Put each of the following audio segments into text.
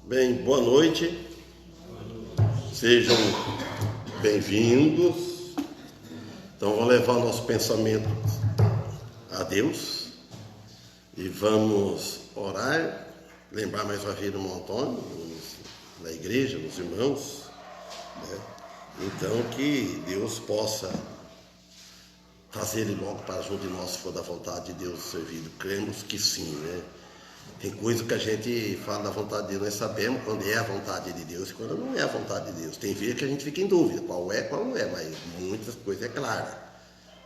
Bem, boa noite, sejam bem-vindos. Então vamos levar o nosso pensamento a Deus e vamos orar, lembrar mais uma vez do irmão Antônio, na igreja, nos irmãos, né? Então que Deus possa trazer ele logo para junto de nós, se for da vontade de Deus servido. Cremos que sim, né? Tem coisa que a gente fala da vontade de Deus, nós sabemos quando é a vontade de Deus e quando não é a vontade de Deus. Tem vezes que a gente fica em dúvida, qual não é, mas muitas coisas é clara,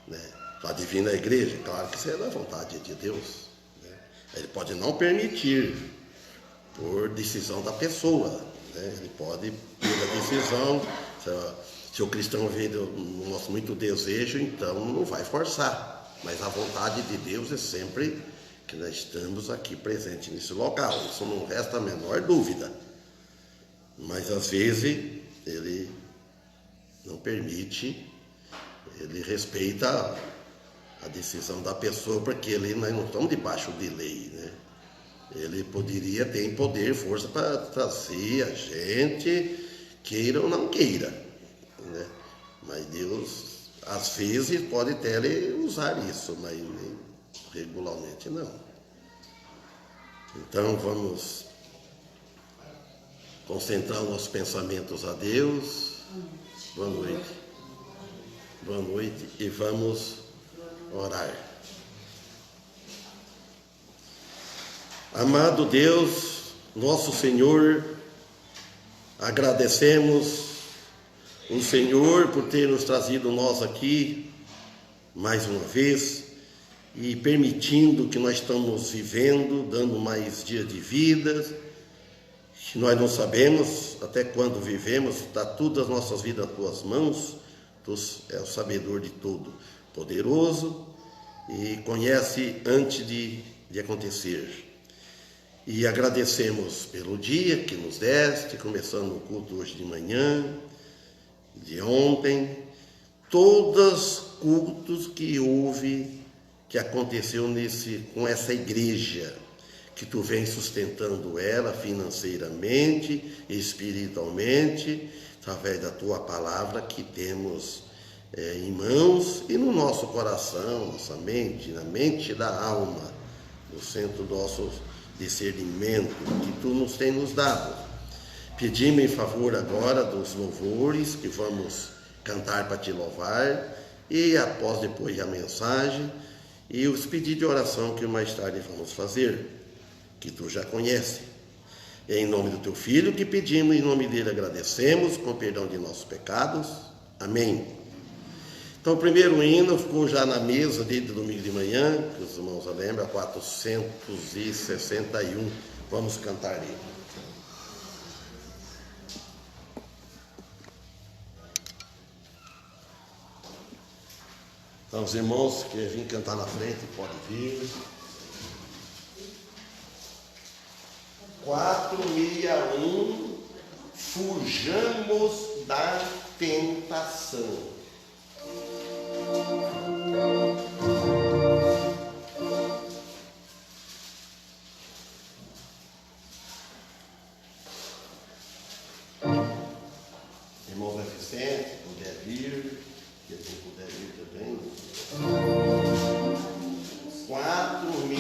né? Pode vir na igreja, claro que isso é da vontade de Deus, né? Ele pode não permitir por decisão da pessoa, né? Ele pode, pela decisão, se o cristão não mostra muito desejo, então não vai forçar, mas a vontade de Deus é sempre que nós estamos aqui presentes nesse local, isso não resta a menor dúvida, mas às vezes ele não permite, ele respeita a decisão da pessoa, porque nós não estamos debaixo de lei, né? Ele tem poder, força para trazer a gente, queira ou não queira, né? Mas Deus, às vezes, pode até usar isso, mas regularmente não. Então vamos concentrar nossos pensamentos a Deus. Boa noite. Boa noite e vamos orar. Amado Deus, nosso Senhor, agradecemos o Senhor por ter nos trazido nós aqui mais uma vez e permitindo que nós estamos vivendo, dando mais dias de vida, que nós não sabemos até quando vivemos, está tudo as nossas vidas nas tuas mãos, tu é o sabedor de tudo, poderoso e conhece antes de acontecer. E agradecemos pelo dia que nos deste, começando o culto hoje de manhã, de ontem, todos cultos que houve, que aconteceu com essa igreja, que tu vem sustentando ela financeiramente, espiritualmente, através da tua palavra que temos em mãos e no nosso coração, nossa mente, na mente da alma, no centro do nosso discernimento que tu nos dado. Pedimos em favor agora dos louvores que vamos cantar para te louvar e depois a mensagem e os pedidos de oração que mais tarde vamos fazer, que tu já conhece. Em nome do teu Filho que pedimos, em nome dele agradecemos, com perdão de nossos pecados. Amém. Então o primeiro hino ficou já na mesa desde domingo de manhã, que os irmãos lembram, 461. Vamos cantar ele. Então os irmãos que vêm cantar na frente, podem vir. 461, fujamos da tentação. Irmão Zé Vicente, puder vir, que ele puder vir também. 461.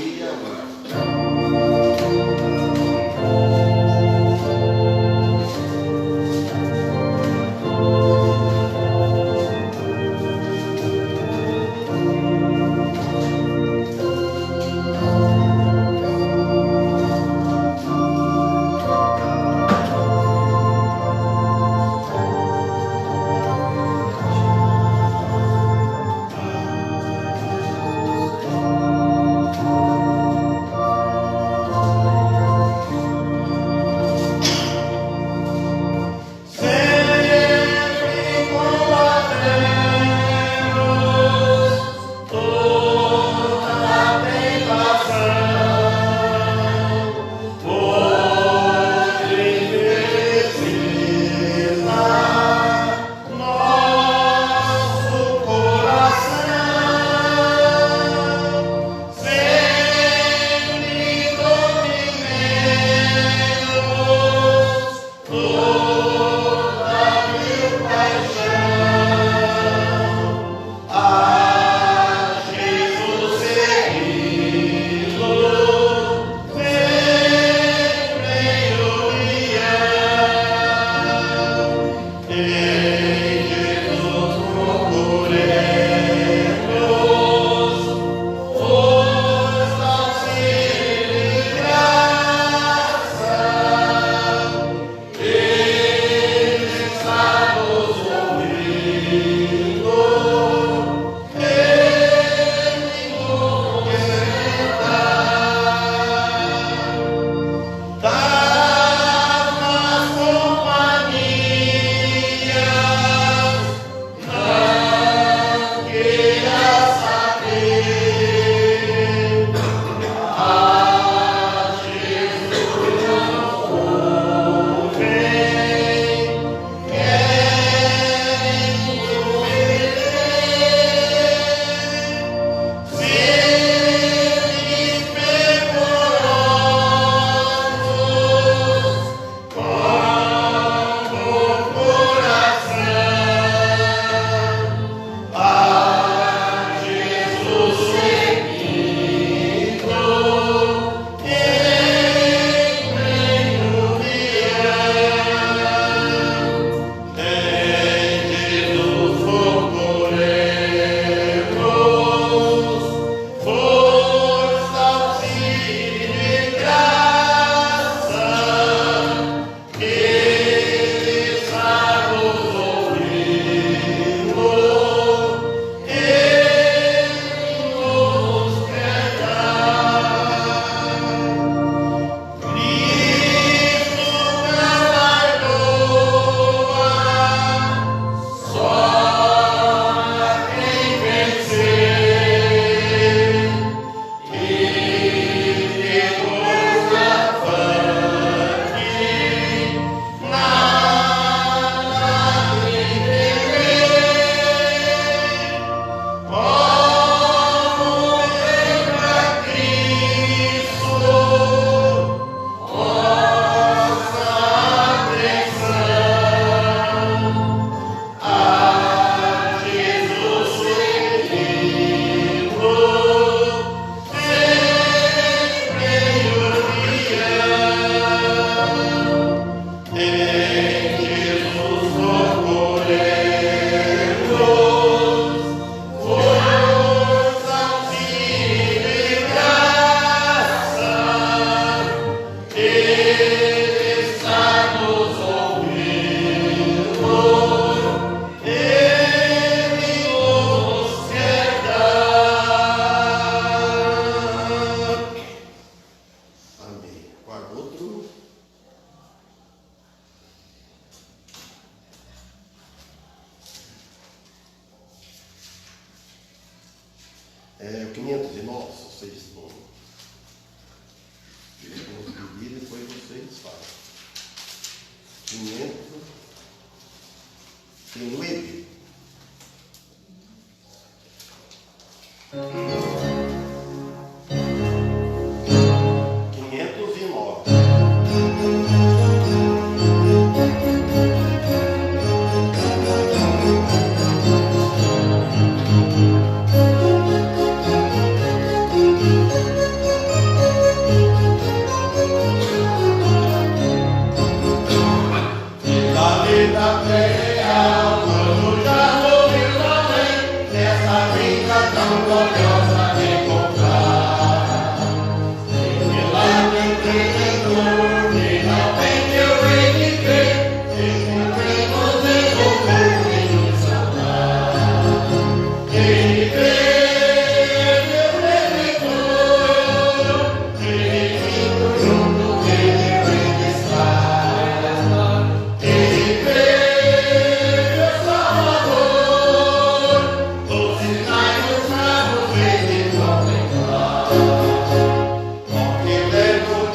Guarda outro. É o 509, vocês vão pedir e depois vocês falam. 509. 509.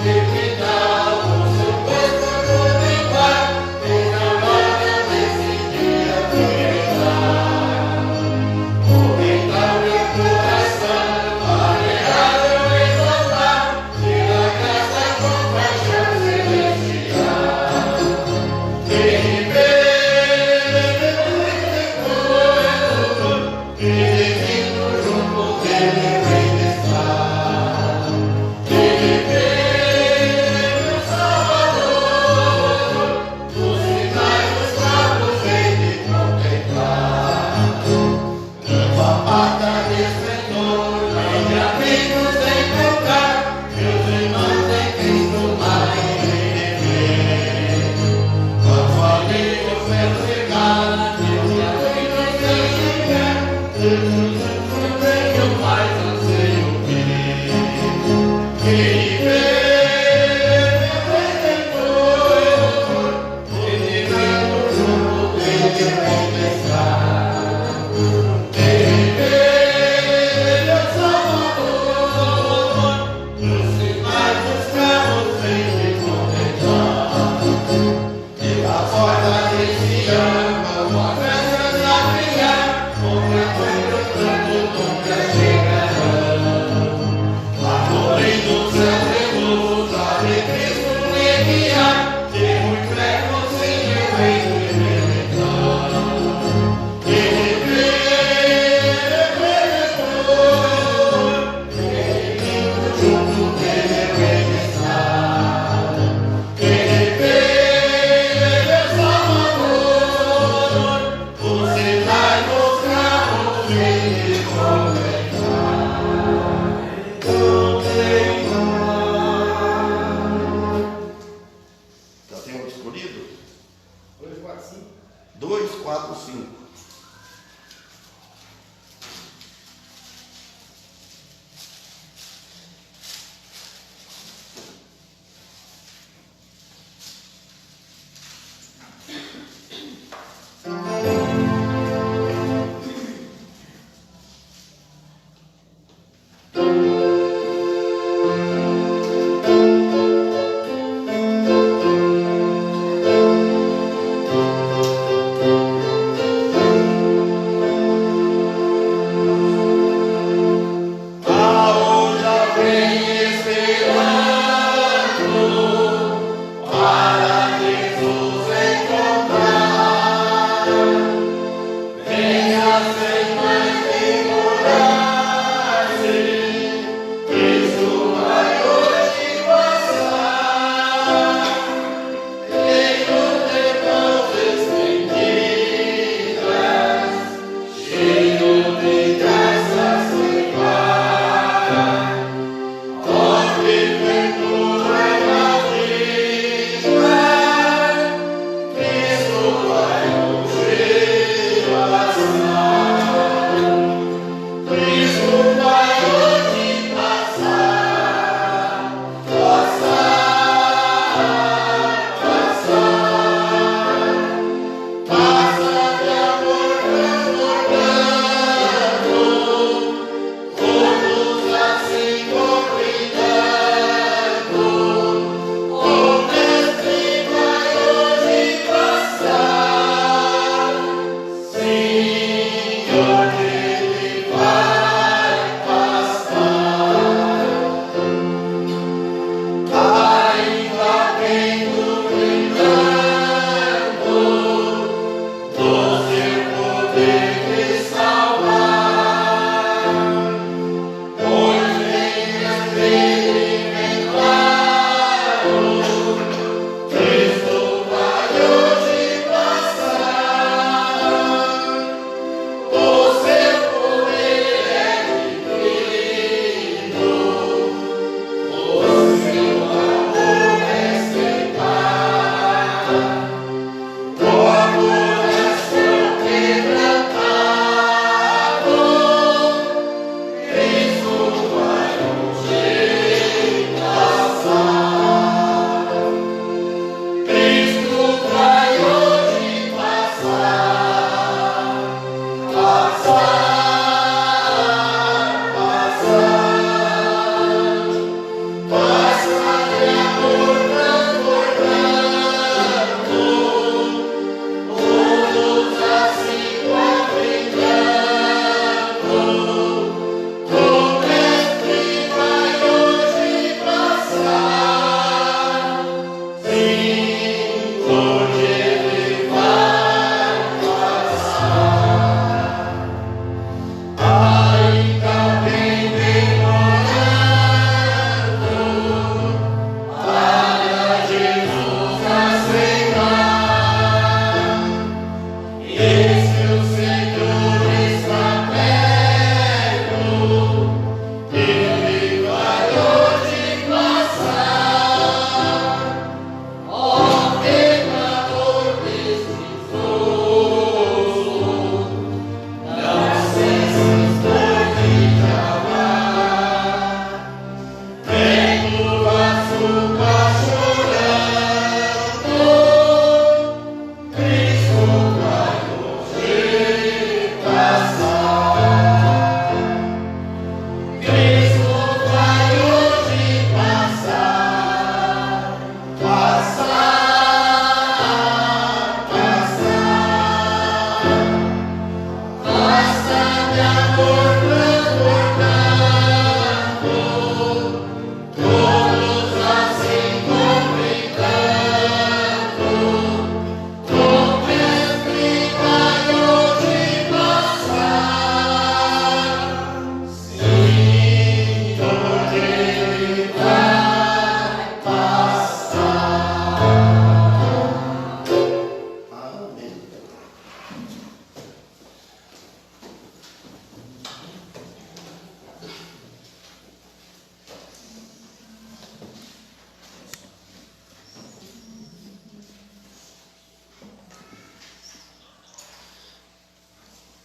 Give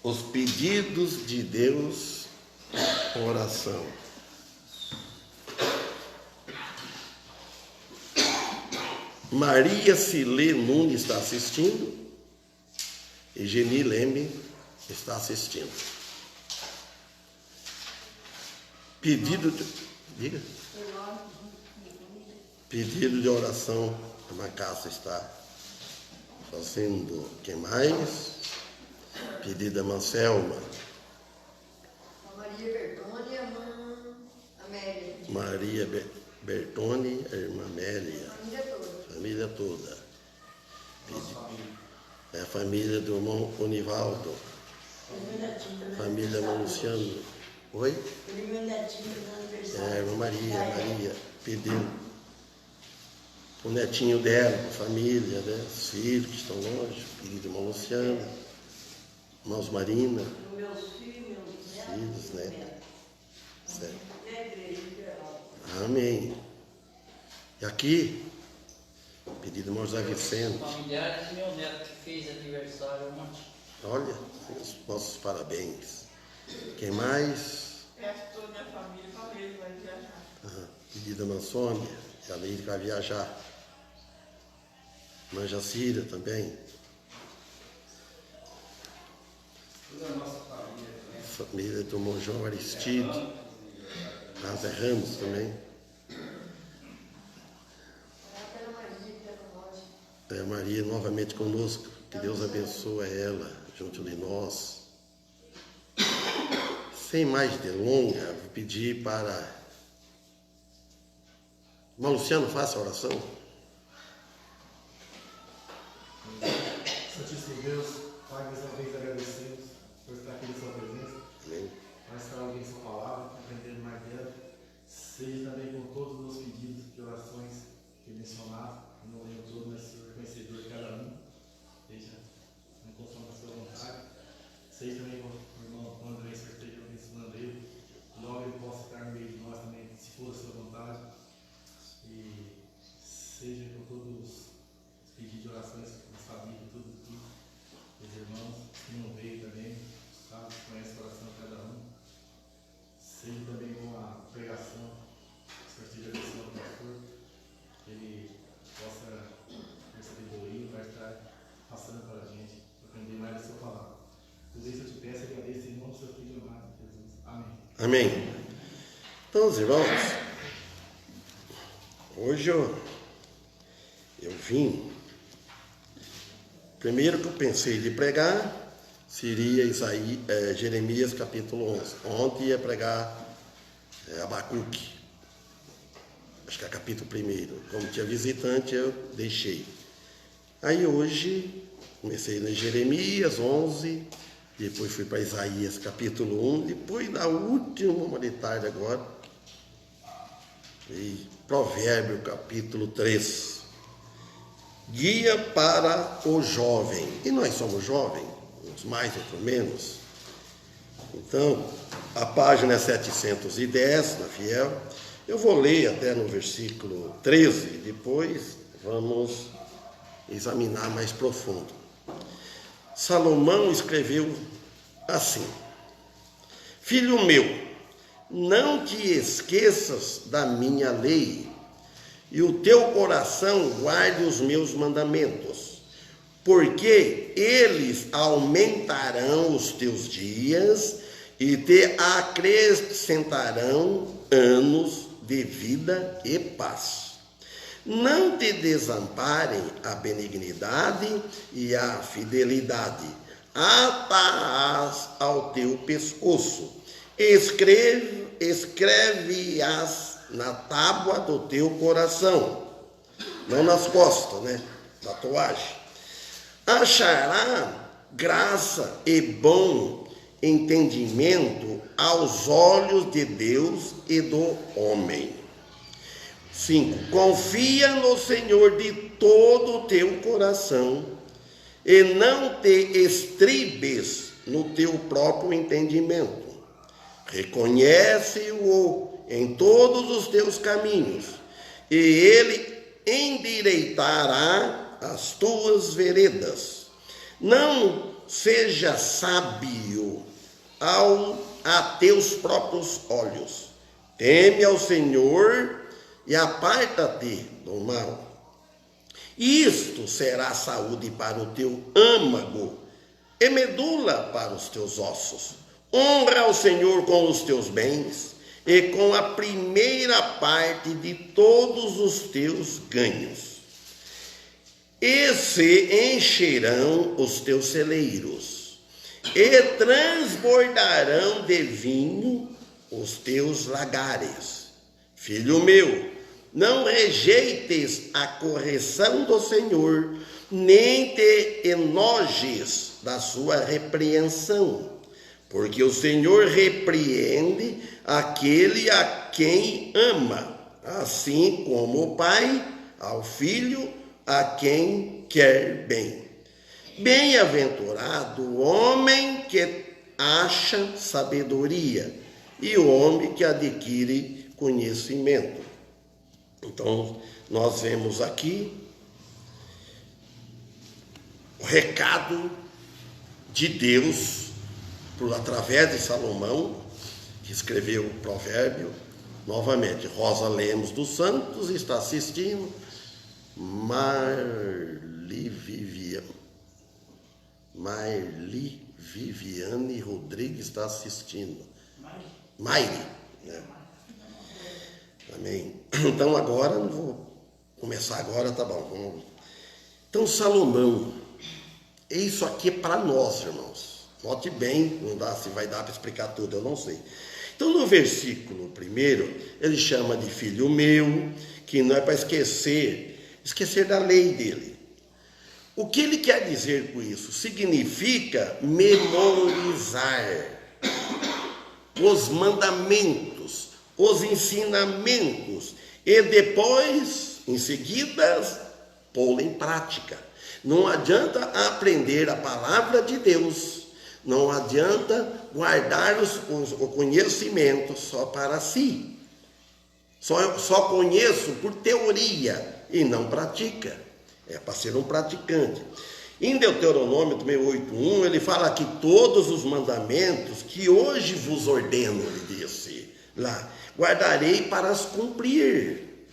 os pedidos de Deus, oração. Maria Cilê Nunes está assistindo e Geni Leme está assistindo. Pedido de oração, a Macassa está fazendo. Quem mais? Pedido da Manselma. A Maria Bertone e a irmã Amélia. Maria Bertone, a irmã Amélia. Família toda. É a família do irmão Onivaldo. Família Luciano. Oi? É a irmã Maria pediu o netinho dela, a família, né? Os filhos que estão longe, filho do irmão Luciano, irmãos Marina, filhos, né? Certo. Amém. E aqui, pedido do irmão José Vicente. Familiares do meu neto que fez aniversário ontem. Olha, os nossos parabéns. Quem mais? Toda a minha família, família vai viajar. Pedido da Mansônia, a Leide vai viajar. Irmã Jacira também. Toda a nossa família também. Família do irmão João Aristides. Nasa Ramos também. É, Maria novamente conosco. Que Deus abençoe ela junto de nós. Sem mais delongas, vou pedir para irmão Luciano, faça a oração. Santíssimo Deus, Pai, mais uma vez agradecemos por estar aqui em sua presença. Amém. Para estar ouvindo sua palavra, aprendendo mais dela. Seja também com todos os pedidos de orações que mencionaram. Não lembro todo, mas o Senhor é conhecedor de cada um. Seja em função da sua vontade. Seja também com o irmão André, Senhor esteja abençoando ele. Logo ele possa estar no meio de nós também, se for a sua vontade. E seja com todos os pedidos de orações das famílias, tudo aqui, os irmãos que não veio também, os sábios que conhecem o coração de cada um. Seja também com a pregação, que o Senhor esteja abençoando o pastor, que ele possa ter sabedoria para estar passando para a gente, para aprender mais da sua palavra. Tudo isso eu te peço e agradeço em nome do seu filho amado, Jesus. Amém. Amém. Então, os irmãos, hoje eu vim. Primeiro que eu pensei de pregar seria Jeremias capítulo 11. Ontem ia pregar Abacuque. Acho que é capítulo 1. Como tinha visitante, eu deixei. Aí hoje comecei na Jeremias 11, depois fui para Isaías capítulo 1, depois na última, uma de tarde agora, e Provérbio capítulo 3. Guia para o jovem. E nós somos jovens, uns mais, outros menos. Então, a página é 710 na Fiel. Eu vou ler até no versículo 13, depois vamos examinar mais profundo. Salomão escreveu assim: Filho meu, não te esqueças da minha lei, e o teu coração guarde os meus mandamentos, porque eles aumentarão os teus dias e te acrescentarão anos de vida e paz. Não te desamparem a benignidade e a fidelidade, atarás ao teu pescoço, escreve-as na tábua do teu coração, não nas costas, né? Tatuagem. Achará graça e bom entendimento aos olhos de Deus e do homem. 5. Confia no Senhor de todo o teu coração e não te estribes no teu próprio entendimento. Reconhece-o em todos os teus caminhos, e ele endireitará as tuas veredas. Não seja sábio a teus próprios olhos. Teme ao Senhor e aparta-te do mal. Isto será saúde para o teu âmago e medula para os teus ossos. Honra ao Senhor com os teus bens e com a primeira parte de todos os teus ganhos. E se encherão os teus celeiros, e transbordarão de vinho os teus lagares. Filho meu, não rejeites a correção do Senhor, nem te enojes da sua repreensão, porque o Senhor repreende aquele a quem ama, assim como o pai ao filho a quem quer bem. Bem-aventurado o homem que acha sabedoria e o homem que adquire conhecimento. Então, nós vemos aqui o recado de Deus através de Salomão, que escreveu o provérbio. Novamente, Rosa Lemos dos Santos está assistindo. Marli Viviane Rodrigues está assistindo. Maire, né? Amém. Então agora, não vou começar agora, tá bom. Então Salomão, isso aqui é para nós, irmãos. Note bem, não dá, se vai dar para explicar tudo, eu não sei. Então no versículo 1, ele chama de filho meu, que não é para esquecer da lei dele. O que ele quer dizer com isso? Significa memorizar os mandamentos, os ensinamentos, e depois, em seguida, pô-lo em prática. Não adianta aprender a palavra de Deus, não adianta guardar o conhecimento só para si. Só conheço por teoria e não pratica. É para ser um praticante. Em Deuteronômio 8:1, ele fala que todos os mandamentos que hoje vos ordeno, ele disse lá, guardarei para as cumprir,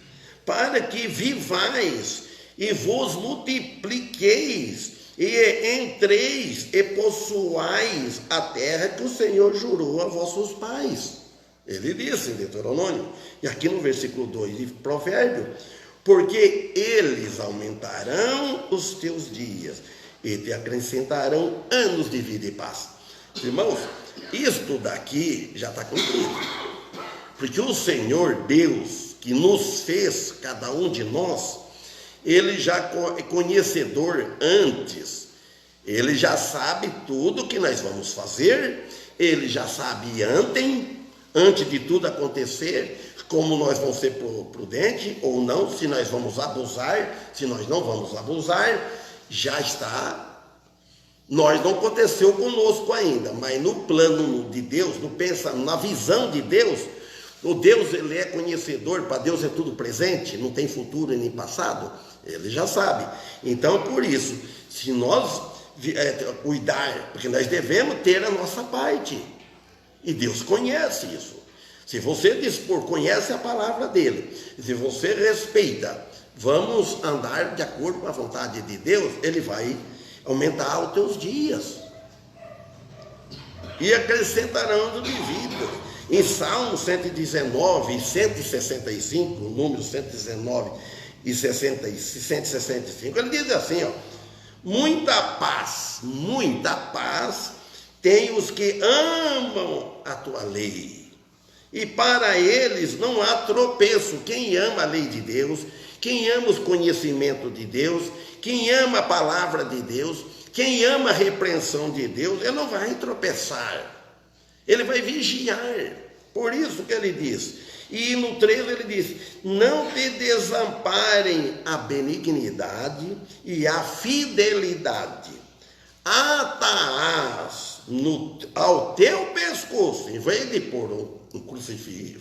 para que vivais e vos multipliqueis e entreis e possuais a terra que o Senhor jurou a vossos pais. Ele disse em Deuteronômio, e aqui no versículo 2 de Provérbio, porque eles aumentarão os teus dias e te acrescentarão anos de vida e paz. Irmãos, isto daqui já está cumprido, porque o Senhor Deus, que nos fez, cada um de nós, ele já é conhecedor antes, ele já sabe tudo que nós vamos fazer, ele já sabe antes de tudo acontecer, como nós vamos ser prudentes ou não, se nós vamos abusar, se nós não vamos abusar, já está. Nós não aconteceu conosco ainda, mas no plano de Deus, na visão de Deus, o Deus, ele é conhecedor, para Deus é tudo presente, não tem futuro nem passado, ele já sabe. Então, por isso, se nós cuidar, porque nós devemos ter a nossa parte, e Deus conhece isso. Se você dispor, conhece a palavra dele, se você respeita, vamos andar de acordo com a vontade de Deus, ele vai aumentar os teus dias e acrescentarão anos de vida. Em Salmo 119 e 165, número 119 e 165, ele diz assim, ó, muita paz tem os que amam a tua lei, e para eles não há tropeço. Quem ama a lei de Deus, quem ama os conhecimentos de Deus, quem ama a palavra de Deus, quem ama a repreensão de Deus, ele não vai tropeçar, ele vai vigiar. Por isso que ele diz, e no 13 ele diz, não te desamparem a benignidade e a fidelidade, atarás ao teu pescoço, em vez de pôr um crucifixo,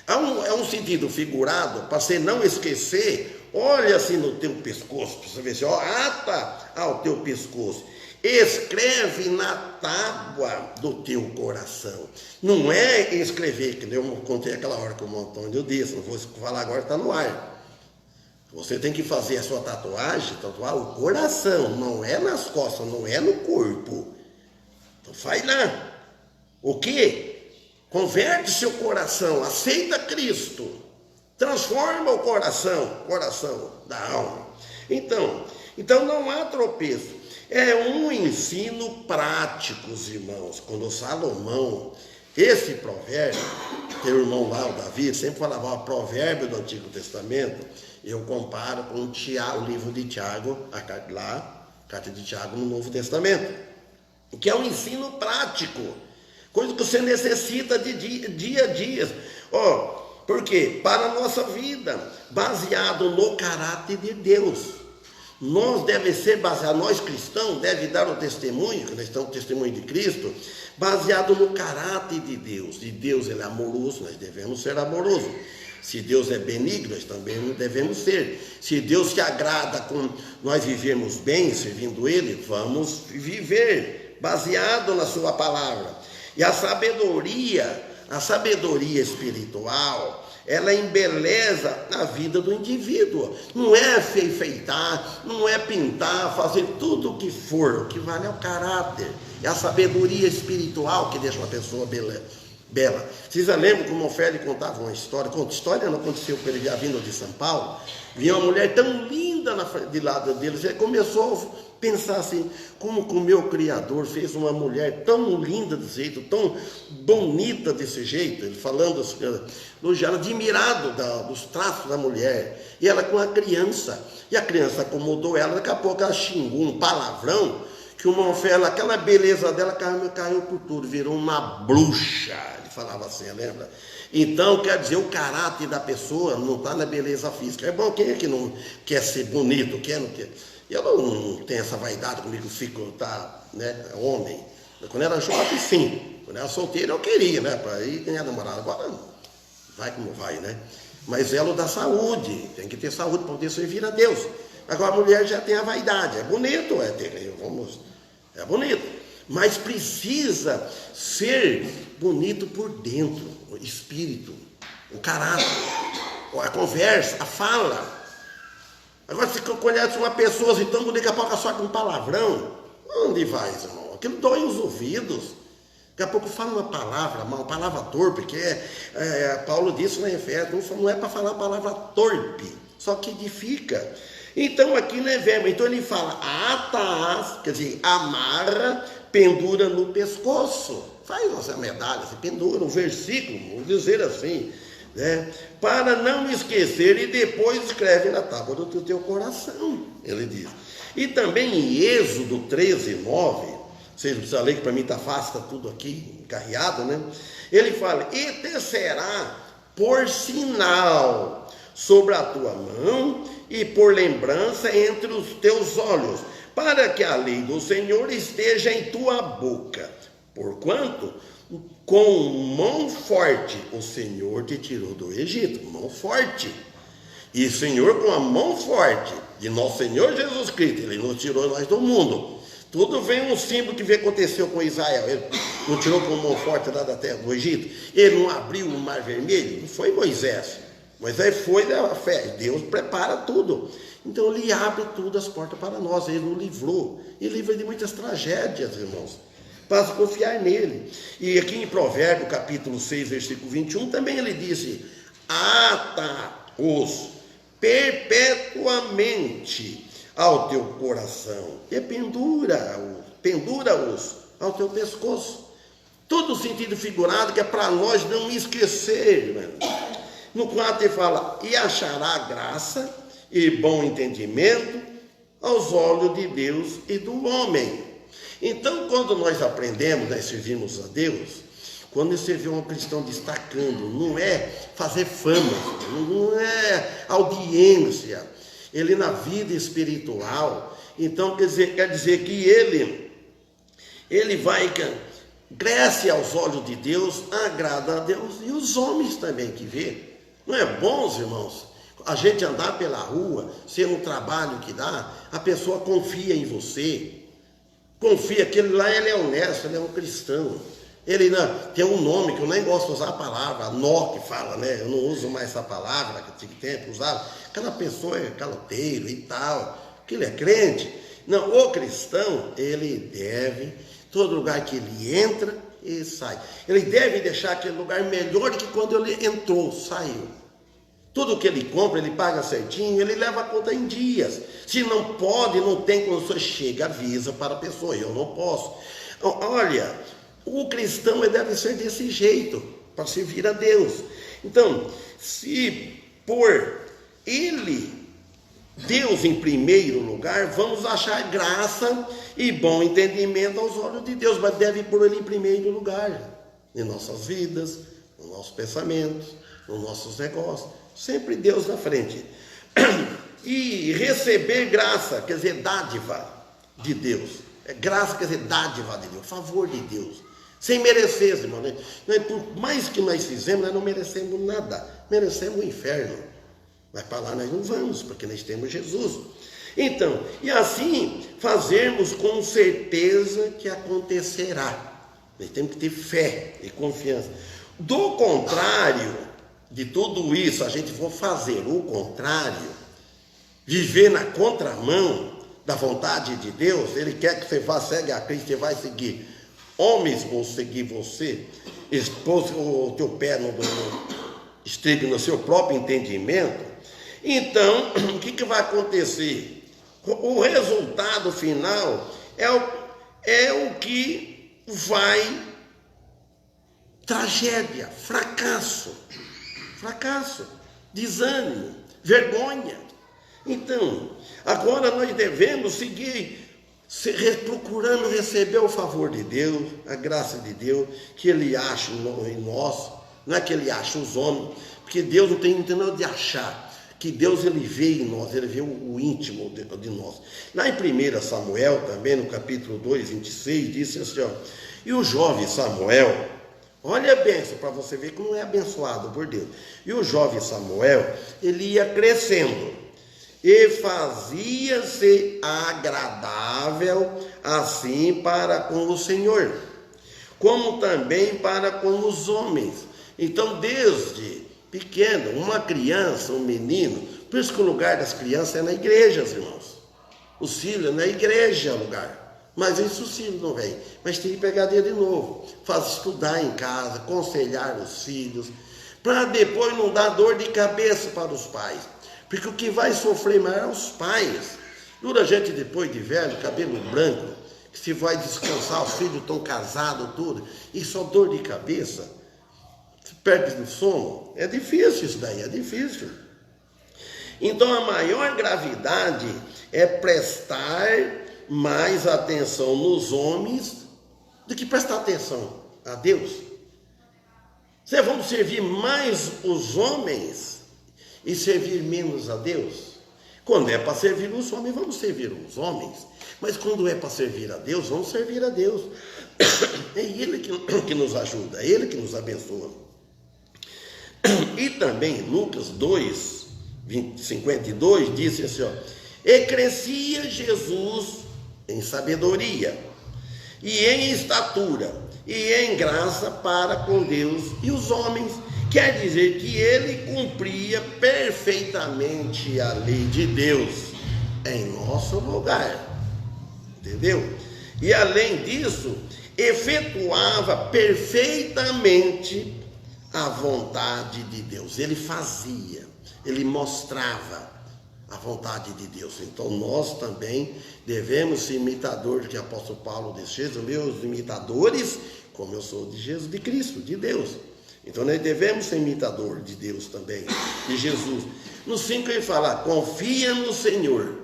é um sentido figurado, para você não esquecer, olha assim no teu pescoço, para você ver se ata ao teu pescoço, escreve na tábua do teu coração. Não é escrever, que eu contei aquela hora que o Antônio disse, não vou falar agora, está no ar. Você tem que fazer a sua tatuagem, tatuar o coração, não é nas costas, não é no corpo. Então faz lá. O quê? Converte seu coração, aceita Cristo, transforma o coração da alma. Então não há tropeço. É um ensino prático, irmãos. Quando Salomão, esse provérbio, teu irmão lá, o Davi, sempre falava o provérbio do Antigo Testamento, eu comparo com o livro de Tiago, a carta de Tiago no Novo Testamento, que é um ensino prático, coisa que você necessita de dia a dia. Por quê? Para a nossa vida, baseado no caráter de Deus. Nós devemos ser baseados, nós cristãos, devemos dar o testemunho, que nós estamos testemunho de Cristo, baseado no caráter de Deus. E Deus, ele é amoroso, nós devemos ser amorosos. Se Deus é benigno, nós também devemos ser. Se Deus se agrada com nós vivermos bem, servindo Ele, vamos viver, baseado na sua palavra. E a sabedoria espiritual, ela embeleza a vida do indivíduo. Não é enfeitar, não é pintar, fazer tudo o que for. O que vale é o caráter. É a sabedoria espiritual que deixa uma pessoa bela. Vocês lembram como o Ofélio contava uma história? Conta história, não aconteceu com ele já vindo de São Paulo. Vinha uma mulher tão linda de lado deles. Ele começou a pensar assim, como que o meu Criador fez uma mulher tão linda desse jeito, tão bonita desse jeito. Ele falando assim, elogiando, admirado dos traços da mulher. E ela com a criança. E a criança acomodou ela, daqui a pouco ela xingou um palavrão, que o Ofélio, aquela beleza dela caiu por tudo, virou uma bruxa. Ele falava assim, lembra? Então, quer dizer, o caráter da pessoa não está na beleza física. É bom, quem é que não quer ser bonito, quer, não quer? Eu não tenho essa vaidade comigo, homem. Quando era jovem, sim. Quando era solteiro, eu queria, né? Para ir ganhar namorada. Agora, vai como vai, né? Mas zelo da saúde. Tem que ter saúde para poder servir a Deus. Agora, a mulher já tem a vaidade. É bonito, é bonito. Mas precisa ser bonito por dentro. O espírito, o caráter, a conversa, a fala. Agora, se conhece uma pessoa assim tão bonita, daqui a pouco só com um palavrão, onde vai, irmão? Aquilo dói os ouvidos. Daqui a pouco fala uma palavra torpe, que Paulo disse na Efésios, não é para falar a palavra torpe, só que edifica. Então, aqui não é verbo. Então, ele fala, atás, quer dizer, amarra, pendura no pescoço. Faz nossa medalha, se pendura, um versículo, vamos dizer assim, né? Para não esquecer, e depois escreve na tábua do teu coração, ele diz. E também em Êxodo 13:9, vocês não precisam ler, que para mim está fácil, está tudo aqui encarreado, né? Ele fala, e te será por sinal sobre a tua mão e por lembrança entre os teus olhos, para que a lei do Senhor esteja em tua boca. Porquanto, com mão forte, o Senhor te tirou do Egito, mão forte. E o Senhor, com a mão forte de nosso Senhor Jesus Cristo, Ele nos tirou nós do mundo. Tudo vem um símbolo que aconteceu com Israel. Ele não tirou com mão forte lá da terra do Egito. Ele não abriu o mar vermelho. Não foi Moisés. Moisés foi da fé. Deus prepara tudo. Então Ele abre tudo as portas para nós. Ele nos livrou. Ele livra de muitas tragédias, irmãos. Para confiar nele. E aqui em Provérbios, capítulo 6, versículo 21, também ele disse, ata-os perpetuamente ao teu coração, e pendura-os ao teu pescoço. Todo o sentido figurado que é para nós não esquecer, né? No 4 ele fala, e achará graça e bom entendimento aos olhos de Deus e do homem. Então, quando nós aprendemos, nós servimos a Deus, quando você vê um cristão destacando, não é fazer fama, não é audiência, ele na vida espiritual, então quer dizer que ele vai, cresce aos olhos de Deus, agrada a Deus, e os homens também que vê. Não é bom, irmãos, a gente andar pela rua, ser um trabalho que dá, a pessoa confia em você. confia que ele lá ele é honesto, ele é um cristão. Ele tem um nome que eu nem gosto de usar a palavra, nó que fala, né? Eu não uso mais essa palavra, naquele tempo usava. Aquela pessoa é caloteiro e tal, que ele é crente. Não, o cristão, ele deve, todo lugar que ele entra, ele sai. Ele deve deixar aquele lugar melhor do que quando ele entrou, saiu. Tudo que ele compra, ele paga certinho, ele leva a conta em dias. Se não pode, não tem condições, chega, avisa para a pessoa, eu não posso. Olha, o cristão deve ser desse jeito, para servir a Deus. Então, se por ele, Deus em primeiro lugar, vamos achar graça e bom entendimento aos olhos de Deus, mas deve pôr ele em primeiro lugar, em nossas vidas, nos nossos pensamentos, nos nossos negócios, sempre Deus na frente. E receber graça, quer dizer, dádiva de Deus. Graça quer dizer dádiva de Deus, favor de Deus. Sem merecer, irmão. Né? Por mais que nós fizemos, nós não merecemos nada. Merecemos o inferno. Mas para lá nós não vamos, porque nós temos Jesus. Então, e assim fazermos com certeza que acontecerá. Nós temos que ter fé e confiança. Do contrário de tudo isso, a gente for fazer o contrário, viver na contramão da vontade de Deus, Ele quer que você vá, segue a Cristo, você vai seguir. Homens vão seguir você, expôs o teu pé no estribe no seu próprio entendimento. Então, o que vai acontecer? O resultado final é o que vai tragédia, fracasso, desânimo, vergonha. Então, agora nós devemos seguir procurando receber o favor de Deus, a graça de Deus, que Ele acha em nós, não é que Ele acha os homens, porque Deus não tem intenção de achar, que Deus Ele vê em nós, Ele vê o íntimo de nós. Lá em 1 Samuel, também no capítulo 2, 26, disse assim, ó, e o jovem Samuel, olha a bênção, para você ver como é abençoado por Deus, e o jovem Samuel, ele ia crescendo, e fazia-se agradável assim para com o Senhor, como também para com os homens. Então, desde pequeno, uma criança, um menino, por isso que o lugar das crianças é na igreja, irmãos. Os filhos na igreja é o lugar. Mas isso os filhos não vêm. Mas tem que pegar dele de novo. Faz estudar em casa, aconselhar os filhos, para depois não dar dor de cabeça para os pais. Porque o que vai sofrer mais é os pais. Dura a gente depois de velho, cabelo branco, que se vai descansar, os filhos estão casados, tudo, e só dor de cabeça, se perde no sono. É difícil isso daí, é difícil. Então a maior gravidade é prestar mais atenção nos homens do que prestar atenção a Deus. Vocês vão servir mais os homens e servir menos a Deus? Quando é para servir os homens, vamos servir os homens. Mas quando é para servir a Deus, vamos servir a Deus. É Ele que nos ajuda, é Ele que nos abençoa. E também Lucas 2, 52, disse assim, ó, e crescia Jesus em sabedoria, e em estatura, e em graça para com Deus e os homens. Quer dizer que ele cumpria perfeitamente a lei de Deus em nosso lugar, entendeu? E além disso, efetuava perfeitamente a vontade de Deus. Ele fazia, ele mostrava a vontade de Deus. Então nós também devemos ser imitadores, que o apóstolo Paulo disse, os meus imitadores, como eu sou de Jesus, de Cristo, de Deus. Então nós devemos ser imitador de Deus também, de Jesus. No 5 ele fala, confia no Senhor,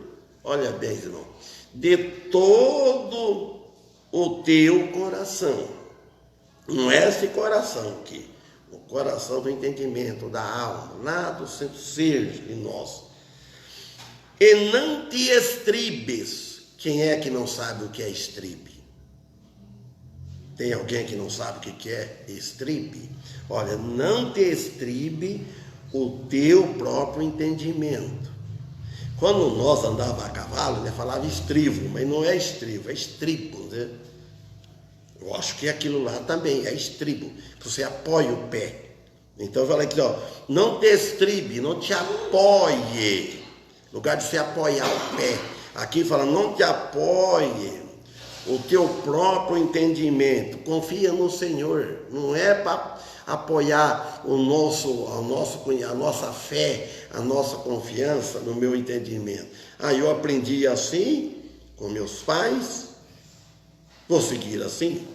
olha bem, irmão, de todo o teu coração. Não é esse coração aqui, o coração do entendimento, da alma, lá do ser de nós. E não te estribes. Quem é que não sabe o que é estribe? Tem alguém que não sabe o que é estribe? Olha, não te estribe o teu próprio entendimento, Quando nós andávamos a cavalo, né, falava estrivo, mas não é estrivo, é estribo, né? Eu acho que aquilo lá também é estribo, que você apoia o pé. Então eu falei aqui, ó, não te estribe, não te apoie, no lugar de você apoiar o pé. Aqui fala, não te apoie o teu próprio entendimento, confia no Senhor, não é para apoiar a nossa fé, a nossa confiança no meu entendimento. Aí eu aprendi assim com meus pais, vou seguir assim.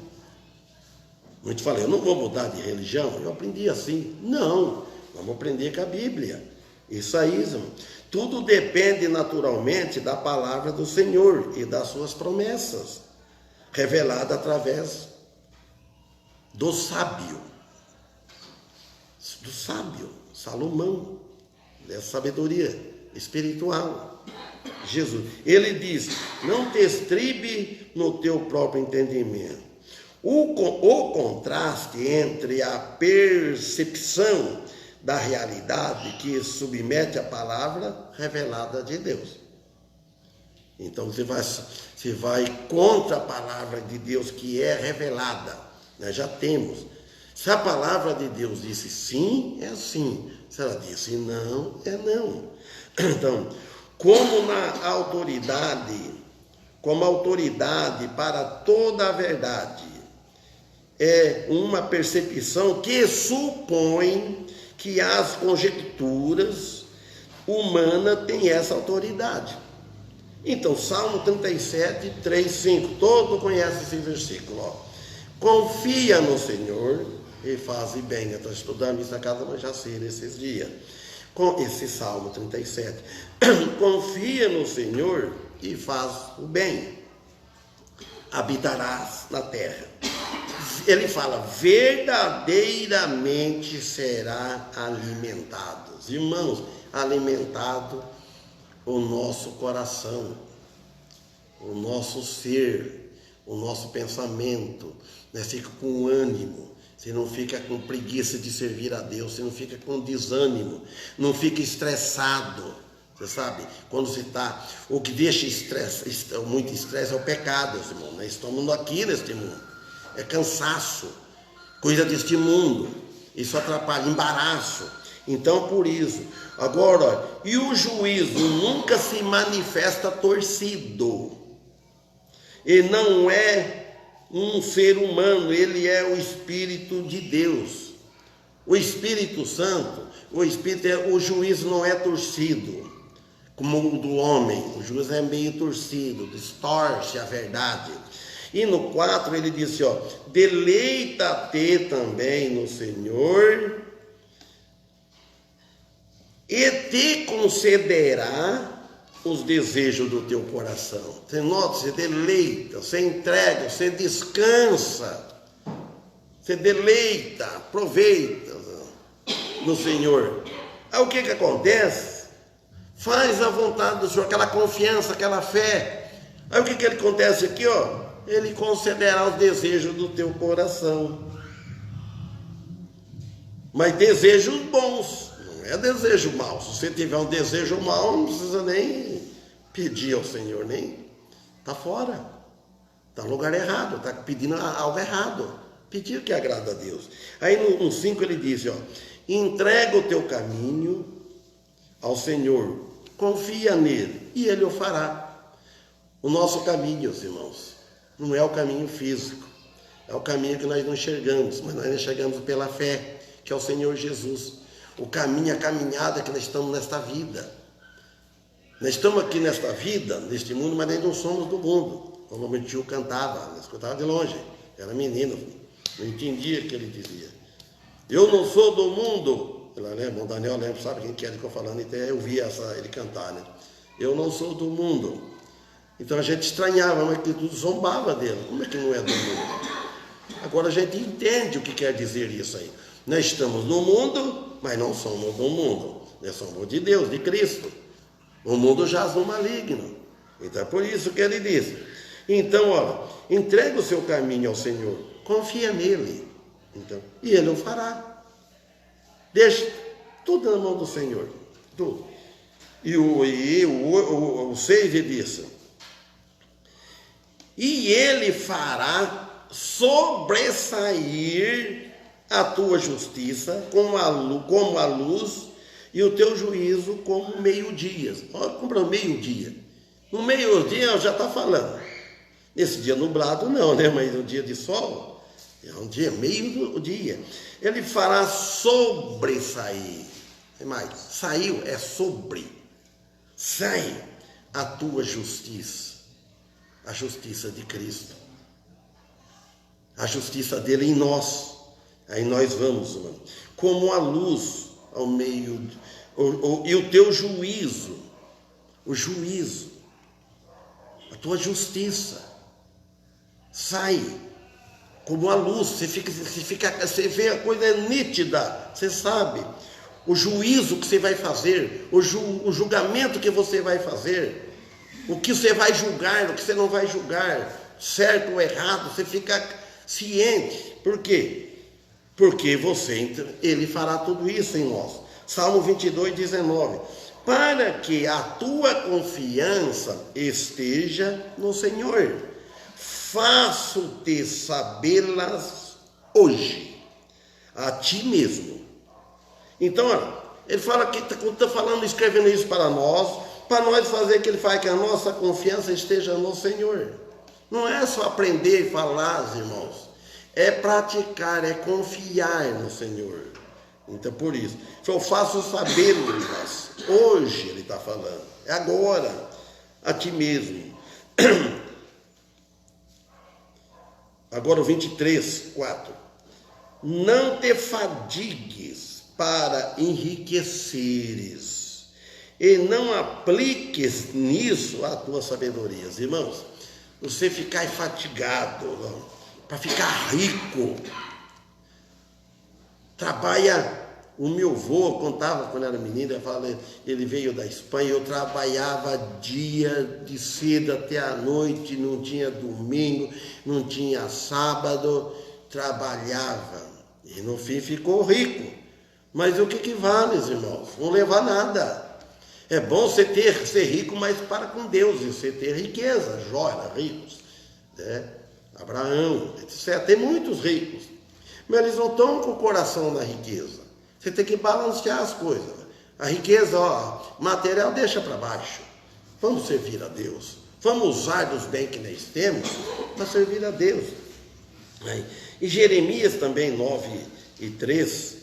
Muito falei, eu não vou mudar de religião, eu aprendi assim. Não, vamos aprender com a Bíblia. Isso aí, irmão. Tudo depende naturalmente da palavra do Senhor e das suas promessas, revelada através do sábio, Salomão, dessa sabedoria espiritual. Jesus, ele diz, não te estribe no teu próprio entendimento. O contraste entre a percepção da realidade que submete a palavra revelada de Deus. Então você vai contra a palavra de Deus que é revelada. Nós já temos. Se a palavra de Deus disse sim, é sim. Se ela disse não, é não. Então, como autoridade para toda a verdade, é uma percepção que supõe que as conjecturas humanas têm essa autoridade. Então, Salmo 37, 3, 5, todo conhece esse versículo. Ó. Confia no Senhor e faz bem. Eu estou estudando isso na casa do Jaceira esses dias. Com esse Salmo 37. Confia no Senhor e faz o bem. Habitarás na terra. Ele fala, verdadeiramente será alimentado. Irmãos, alimentado o nosso coração, o nosso ser, o nosso pensamento, né? Fica com ânimo, você não fica com preguiça de servir a Deus, você não fica com desânimo, não fica estressado, você sabe? Quando você está, o que deixa muito estresse é o pecado, irmão. Nós estamos aqui neste mundo, é cansaço, coisa deste mundo, isso atrapalha, embaraço. Então, por isso, agora, e o juízo nunca se manifesta torcido. Ele não é um ser humano, ele é o Espírito de Deus. O Espírito Santo, o juízo não é torcido, como o do homem. O juízo é meio torcido, distorce a verdade. E no 4 ele disse, ó, deleita-te também no Senhor, e te concederá os desejos do teu coração. Você nota, você deleita, você entrega, você descansa, você deleita, aproveita no Senhor. Aí o que acontece? Faz a vontade do Senhor, aquela confiança, aquela fé. Aí o que acontece aqui, ó? Ele concederá os desejos do teu coração. Mas desejos bons. Não é desejo mau. Se você tiver um desejo mau, não precisa nem pedir ao Senhor, nem. Está fora. Está no lugar errado. Está pedindo algo errado. Pedir o que agrada a Deus. Aí no 5 ele diz, ó, entrega o teu caminho ao Senhor. Confia nele e ele o fará. O nosso caminho, irmãos, não é o caminho físico. É o caminho que nós não enxergamos, mas nós enxergamos pela fé, que é o Senhor Jesus. O caminho, a caminhada que nós estamos nesta vida. Nós estamos aqui nesta vida, neste mundo, mas nós não somos do mundo. Como o meu tio cantava, nós escutava de longe. Era menino, não entendia o que ele dizia. Eu não sou do mundo. Ela lembra, o Daniel lembra, sabe quem que é que eu estou falando? Até eu vi ele cantar, né? Eu não sou do mundo. Então a gente estranhava, mas que tudo zombava dele. Como é que não é do mundo? Agora a gente entende o que quer dizer isso aí. Nós estamos no mundo, mas não somos do mundo. Nós somos de Deus, de Cristo. O mundo jaz no maligno. Então é por isso que ele diz. Então, olha, entrega o seu caminho ao Senhor. Confia nele. Então, e ele o fará. Deixa tudo na mão do Senhor. Tudo. E o 6 ele disse: e ele fará sobressair a tua justiça como a luz, e o teu juízo como meio-dia. Olha, compra o meio-dia. No meio-dia já está falando. Nesse dia nublado não, né? Mas no dia de sol, é um dia, meio-dia. Ele fará sobressair. É mais, saiu, é sobre. Sai a tua justiça. A justiça de Cristo. A justiça dele em nós. Aí nós vamos, mano, como a luz ao meio, e o teu juízo, a tua justiça, sai como a luz. Você vê a coisa nítida, você sabe o juízo que você vai fazer, o julgamento que você vai fazer, o que você vai julgar, o que você não vai julgar, certo ou errado, você fica ciente. Por quê? Porque ele fará tudo isso em nós. Salmo 22, 19. Para que a tua confiança esteja no Senhor, faço-te sabê-las hoje, a ti mesmo. Então, olha, ele fala que está falando, escrevendo isso para nós fazer que ele faz que a nossa confiança esteja no Senhor. Não é só aprender e falar, irmãos. É praticar, é confiar no Senhor. Então, por isso, eu faço sabê-las. Hoje ele está falando. É agora, a ti mesmo. Agora o 23, 4. Não te fadigues para enriqueceres, e não apliques nisso a tua sabedoria. Irmãos, você ficar fatigado, para ficar rico, trabalha. O meu avô contava quando era menino, ele veio da Espanha, eu trabalhava dia de cedo até a noite, não tinha domingo, não tinha sábado, trabalhava, e no fim ficou rico. Mas o que vale, irmãos? Não levar nada. É bom você ser rico, mas para com Deus, e você ter riqueza, joia, ricos, né? Abraão, etc. Tem muitos ricos, mas eles não estão com o coração na riqueza. Você tem que balancear as coisas. A riqueza, material, deixa para baixo. Vamos servir a Deus. Vamos usar dos bens que nós temos para servir a Deus. E Jeremias também, 9 e 3,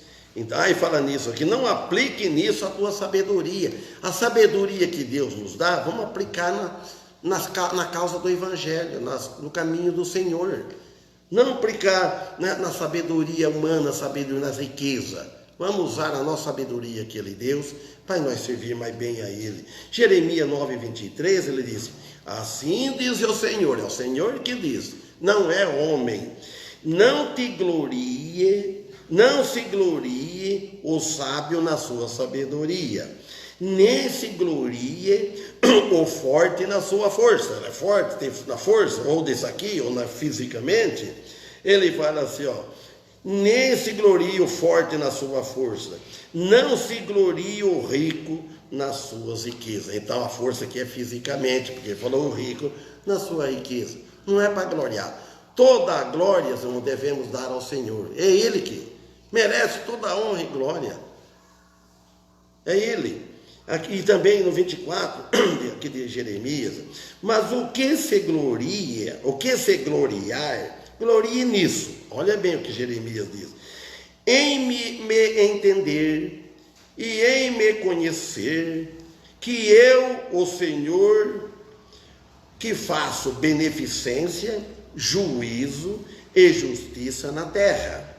aí fala nisso aqui: não aplique nisso a tua sabedoria. A sabedoria que Deus nos dá, vamos aplicar na causa do Evangelho, no caminho do Senhor. Não aplicar na sabedoria humana, sabedoria nas riquezas. Vamos usar a nossa sabedoria que Ele deu para nós servir mais bem a Ele. Jeremias 9, 23, ele diz: assim diz o Senhor, é o Senhor que diz, não é homem, não se glorie o sábio na sua sabedoria, nem se glorie o forte na sua força. Ele é forte, tem na força, ou disso aqui, ou fisicamente. Ele fala assim, nem se glorie o forte na sua força, não se glorie o rico nas suas riquezas. Então a força aqui é fisicamente, porque ele falou o rico na sua riqueza. Não é para gloriar. Toda a glória nós devemos dar ao Senhor. É Ele que merece toda a honra e glória. É Ele. Aqui também no 24, aqui de Jeremias: mas o que se gloriar, glorie nisso. Olha bem o que Jeremias diz: em me entender e em me conhecer, que eu, o Senhor, que faço beneficência, juízo e justiça na terra,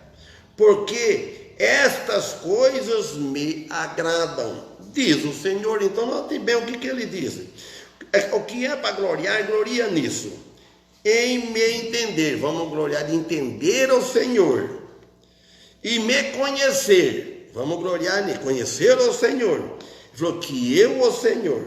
porque estas coisas me agradam, diz o Senhor. Então note bem o que ele diz. O que é para gloriar, gloria nisso. Em me entender, vamos gloriar, entender o Senhor, e me conhecer, vamos gloriar em conhecer o Senhor. Ele falou que eu, o Senhor,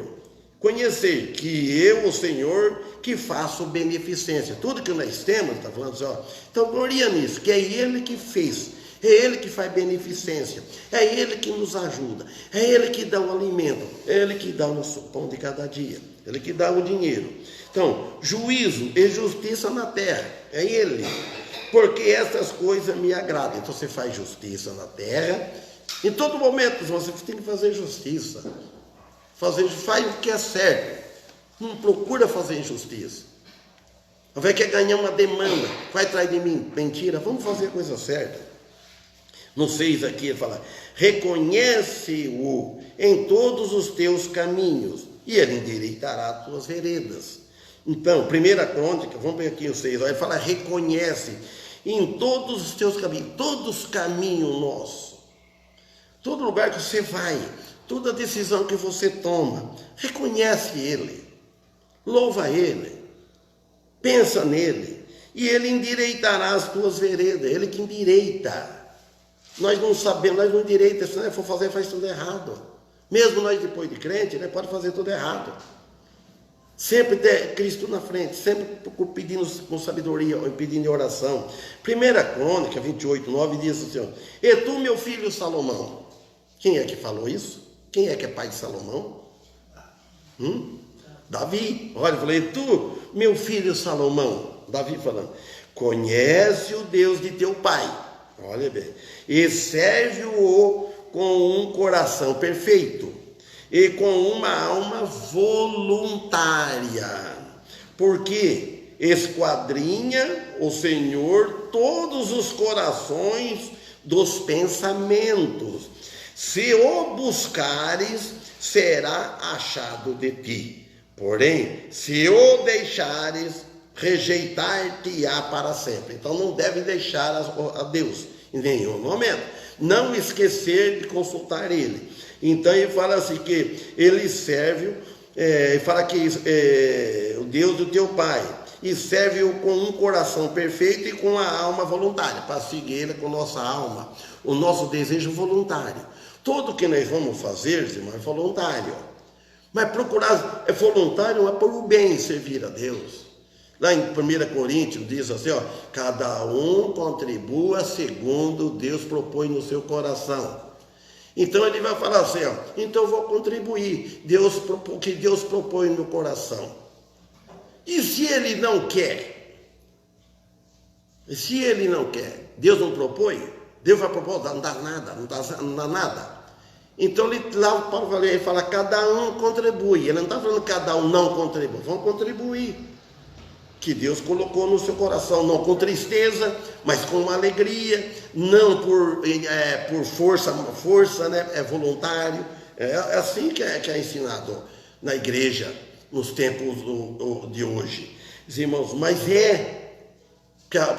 conhecer, que eu, o Senhor, que faço beneficência. Tudo que nós temos, está falando assim, então gloria nisso, que é Ele que fez. É Ele que faz beneficência, é Ele que nos ajuda, é Ele que dá o alimento, é Ele que dá o nosso pão de cada dia, Ele que dá o dinheiro. Então, juízo e justiça na terra, é Ele, porque essas coisas me agradam. Então você faz justiça na terra, em todo momento você tem que fazer justiça, faz o que é certo, não procura fazer injustiça. Vai querer ganhar uma demanda, vai atrás de mim, mentira, vamos fazer a coisa certa. No 6 aqui ele fala, reconhece-o em todos os teus caminhos, e ele endireitará as tuas veredas. Então, 1 Crônica, vamos ver aqui o 6, ele fala, reconhece em todos os teus caminhos, todos os caminhos nossos, todo lugar que você vai, toda decisão que você toma, reconhece Ele, louva Ele, pensa nele, e Ele endireitará as tuas veredas, Ele que endireita. Nós não sabemos, nós não endireitamos, se nós for fazer, faz tudo errado. Mesmo nós depois de crente, nós pode fazer tudo errado. Sempre ter Cristo na frente, sempre pedindo com sabedoria, pedindo em oração. 1 Crônica 28, 9 diz assim, e tu, meu filho Salomão, quem é que falou isso? Quem é que é pai de Salomão? Davi. Olha, eu falei, tu, meu filho Salomão, Davi falando, conhece o Deus de teu pai, olha bem, e serve-o com um coração perfeito e com uma alma voluntária, porque esquadrinha o Senhor todos os corações dos pensamentos. Se o buscares, será achado de ti. Porém, se o deixares, rejeitar-te-á para sempre. Então não deve deixar a Deus em nenhum momento. Não esquecer de consultar Ele. Então ele fala assim que Ele serve, fala que o Deus do teu Pai, e serve-o com um coração perfeito e com a alma voluntária, para seguir Ele com nossa alma, o nosso desejo voluntário. Tudo que nós vamos fazer, irmão, é voluntário. Mas procurar é voluntário, é por o bem servir a Deus. Lá em 1 Coríntios diz assim, cada um contribua segundo Deus propõe no seu coração. Então ele vai falar assim, então eu vou contribuir, o que Deus propõe no coração. E se ele não quer? E se ele não quer? Deus não propõe? Deus vai propor, não dá nada, não dá nada. Então lá o Paulo ele fala, cada um contribui. Ele não está falando que cada um não contribui, vão contribuir. Que Deus colocou no seu coração, não com tristeza, mas com uma alegria, não por força, né? É voluntário. É assim que é ensinado na igreja, nos tempos de hoje. Irmãos, mas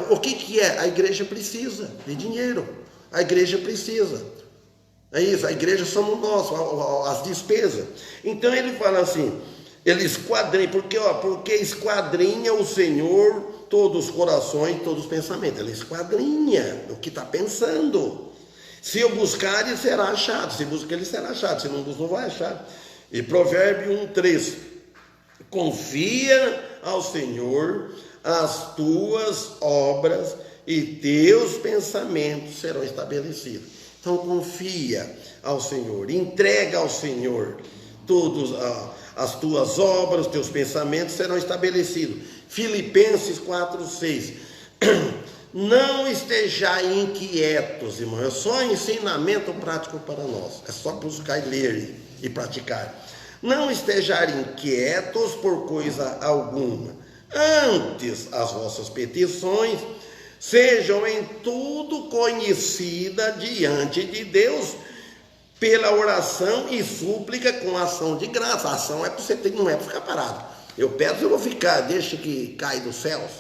o que é? A igreja precisa de dinheiro, a igreja precisa. É isso, a igreja somos nós, as despesas. Então ele fala assim, ele esquadrinha, porque esquadrinha o Senhor todos os corações, todos os pensamentos. Ele esquadrinha o que está pensando. Se eu buscar, ele será achado. Se buscar, ele será achado. Se não buscar, não vai achar. E Provérbio 1:3, confia ao Senhor as tuas obras e teus pensamentos serão estabelecidos. Então confia ao Senhor, entrega ao Senhor todas as tuas obras, os teus pensamentos serão estabelecidos. Filipenses 4:6. Não estejais inquietos, irmão. É só ensinamento prático para nós. É só buscar e ler e praticar. Não estejais inquietos por coisa alguma. Antes as vossas petições sejam em tudo conhecidas diante de Deus pela oração e súplica com ação de graça. A ação é para você ter, não é para ficar parado. Eu peço, eu vou ficar, deixa que cai dos céus,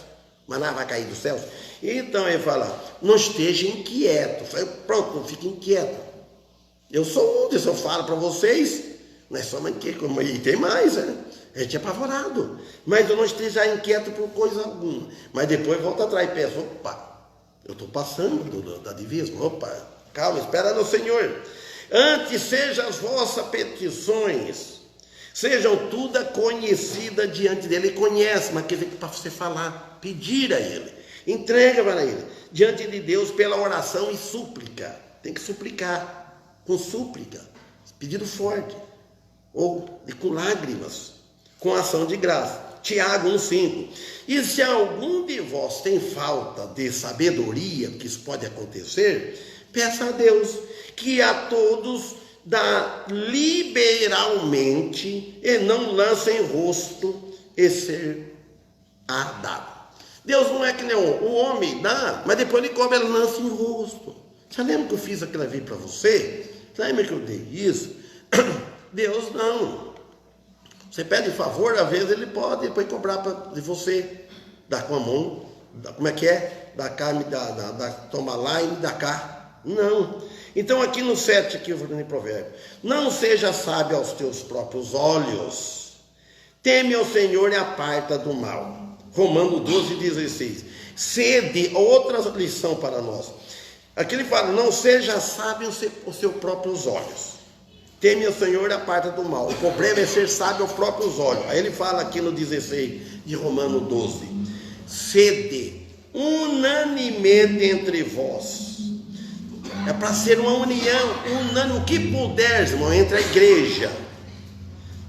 mas nada vai cair dos céus. Então ele fala, não esteja inquieto. Pronto, não fique inquieto. Eu sou um, se eu falo para vocês, não é só inquieto, e tem mais, né? A gente é apavorado, mas eu não esteja inquieto por coisa alguma. Mas depois volta atrás e pensa, opa, eu estou passando da divisa, opa, calma, espera no Senhor. Antes sejam as vossas petições, sejam todas conhecidas diante dele. Ele conhece, mas quer dizer que para você falar, pedir a ele. Entrega para Ele, diante de Deus, pela oração e súplica. Tem que suplicar, com súplica, pedido forte, ou com lágrimas, com ação de graça. Tiago 1,5. E se algum de vós tem falta de sabedoria, que isso pode acontecer, peça a Deus, que a todos dá liberalmente, e não lança em rosto, e ser dado. Deus não é que nem o homem dá, mas depois ele cobra, ele lança em rosto. Você lembra que eu fiz aquela vez para você? Você lembra que eu dei isso? Deus não. Você pede favor, às vezes ele pode depois cobrar de você. Dá com a mão, como é que é? Dá cá, toma lá e me dá cá. Não. Então aqui no 7, aqui eu vou ler provérbio. Não seja sábio aos teus próprios olhos. Teme ao Senhor e aparta do mal. Romanos 12,16. Sede, outra lição para nós. Aqui ele fala, não seja sábio aos seus próprios olhos. Teme ao Senhor e aparta do mal. O problema é ser sábio aos próprios olhos. Aí ele fala aqui no 16 de Romanos 12. Sede unanimemente entre vós. É para ser uma união, unânime, o que puder, irmão, entre a igreja.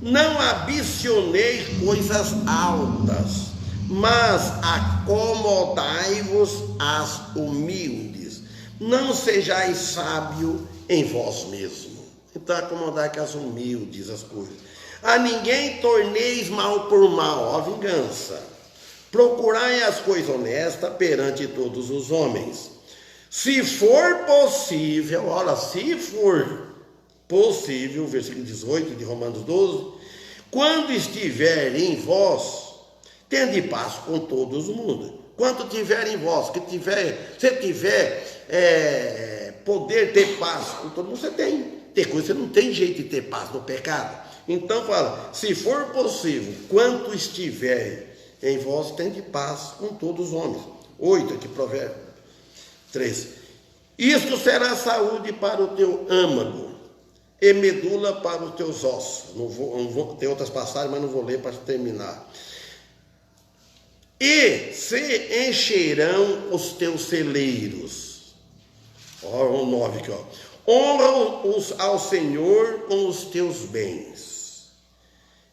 Não ambicioneis coisas altas, mas acomodai-vos às humildes. Não sejais sábio em vós mesmo. Então, acomodai com as humildes as coisas. A ninguém torneis mal por mal, ó vingança. Procurai as coisas honestas perante todos os homens. Se for possível, olha, se for possível, versículo 18 de Romanos 12, quando estiver em vós, tende paz com todo o mundo. Quando tiver em vós, se tiver poder ter paz com todo mundo, você tem. Tem coisa que você não tem jeito de ter paz no pecado. Então fala, se for possível, quanto estiver em vós, tende paz com todos os homens. 8, aqui provérbio 3. Isto será saúde para o teu âmago e medula para os teus ossos. Não vou, tem outras passagens, mas não vou ler para terminar. E se encherão os teus celeiros. Olha o 9 aqui, ó. Honra-os ao Senhor com os teus bens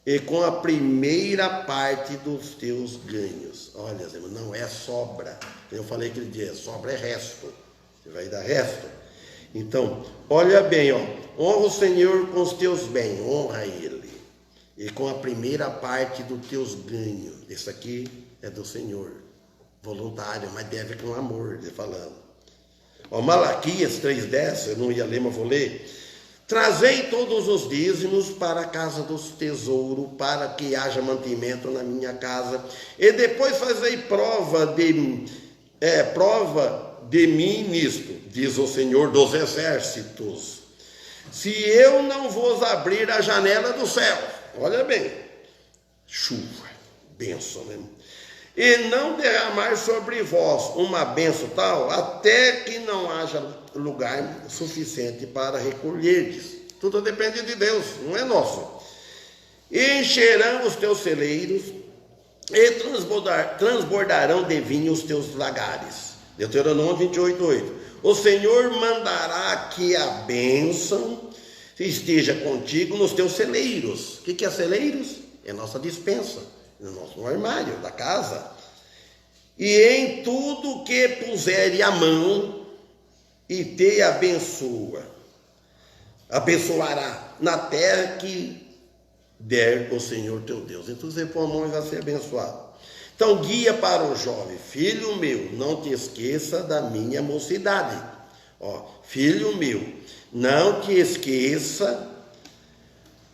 e com a primeira parte dos teus ganhos. Olha, não é sobra. Eu falei aquele dia, sobra é resto. Você vai dar resto. Então, olha bem, ó. Honra o Senhor com os teus bens, honra Ele. E com a primeira parte dos teus ganhos. Isso aqui é do Senhor. Voluntário, mas deve com amor, ele falando. Ó, Malaquias 3,10, eu não ia ler, mas vou ler. Trazei todos os dízimos para a casa dos tesouros, para que haja mantimento na minha casa. E depois fazei prova de mim nisto, diz o Senhor dos exércitos. Se eu não vos abrir a janela do céu, olha bem, chuva, bênção, né? E não derramar sobre vós uma bênção tal, até que não haja lugar suficiente para recolherdes. Tudo depende de Deus, não é nosso. E encherão os teus celeiros, e transbordarão de vinho os teus lagares. Deuteronômio 28,8. O Senhor mandará que a bênção esteja contigo nos teus celeiros. O que é celeiros? É nossa despensa, no nosso armário da casa. E em tudo que pusere a mão, e te abençoará na terra que der o Senhor teu Deus. Então você põe a mão e vai ser abençoado. Então, guia para o jovem, filho meu, não te esqueça da minha mocidade. Ó, filho meu, não te esqueça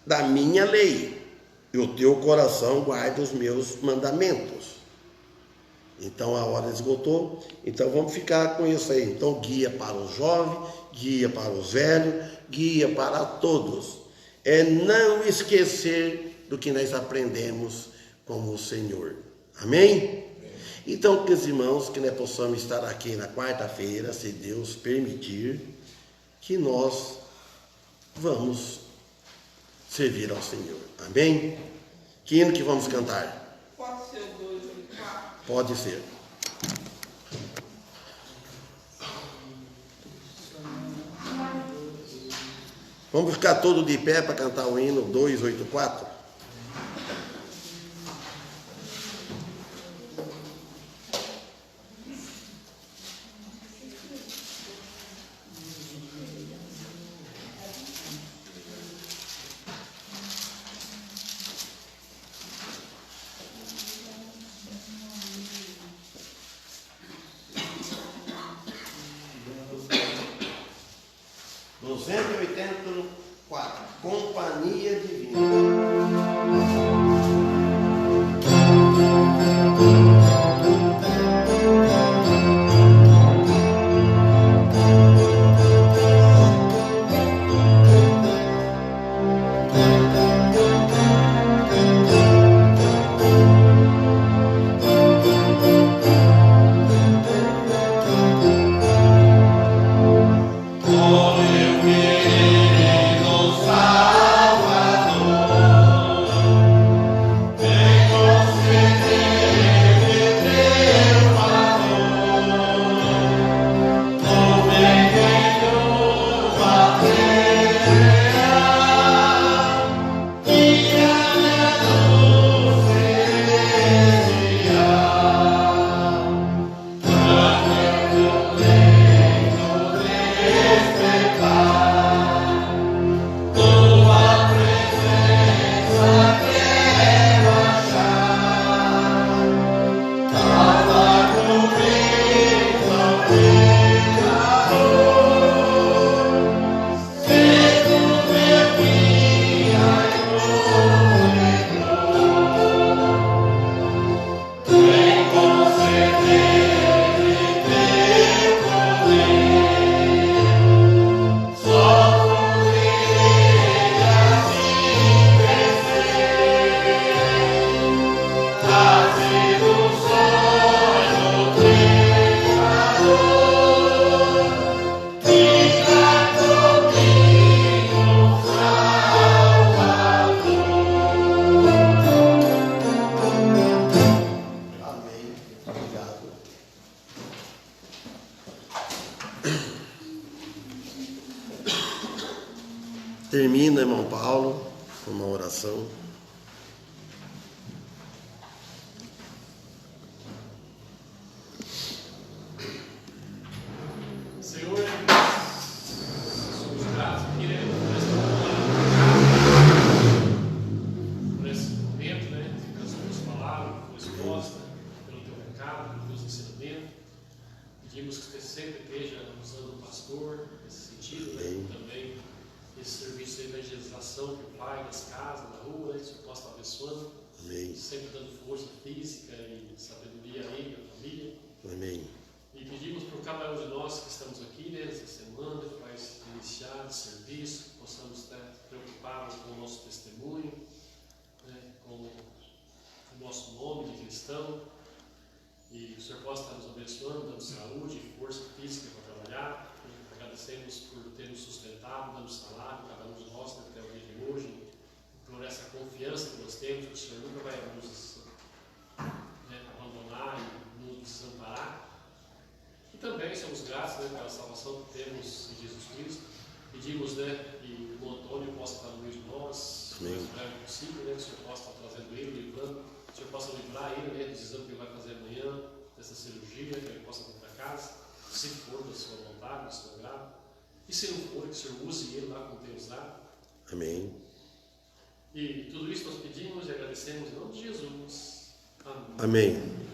da minha lei, e o teu coração guarde os meus mandamentos. Então a hora esgotou, então vamos ficar com isso aí. Então, guia para o jovem, guia para os velhos, guia para todos. É não esquecer do que nós aprendemos com o Senhor. Amém? Então, meus irmãos, que nós possamos estar aqui na quarta-feira, se Deus permitir, que nós vamos servir ao Senhor. Amém? Que hino que vamos cantar? Pode ser o 284? Pode ser. Vamos ficar todo de pé para cantar o hino 284? Companhia Divina. Termina, irmão Paulo, com uma oração. Senhor, somos gratos por esse momento, né? Pelas tuas palavras, por tua resposta, pelo teu recado, pelo teu ensinamento. Pedimos que você sempre esteja usando o pastor nesse sentido, né? Também esse serviço de evangelização que o Pai das casas, na rua, né? Que o Senhor possa estar abençoando. Amém. Sempre dando força física e sabedoria a ele, a família. Amém. E pedimos por cada um de nós que estamos aqui nessa semana, que vai iniciar o serviço, que possamos estar preocupados com o nosso testemunho, né, com o nosso nome de cristão. E o Senhor possa estar nos abençoando, dando saúde e força física para trabalhar. Agradecemos por ter nos sustentado, dando salário, cada um de nós, né, até o dia de hoje, por essa confiança que nós temos, que o Senhor nunca vai nos abandonar e nos desamparar. E também somos gratos, né, pela salvação que temos em Jesus Cristo. Pedimos, né, que o Antônio possa estar no meio de nós, o mais breve possível, né, que o Senhor possa estar trazendo ele, livrando, que o Senhor possa livrar ele, né, dos exames que ele vai fazer amanhã, dessa cirurgia, que ele possa vir para casa, se for da sua vontade, do seu grado. E se não for, que o Senhor use ele lá como tem usado. Amém. E tudo isso nós pedimos e agradecemos em nome de Jesus. Amém. Amém.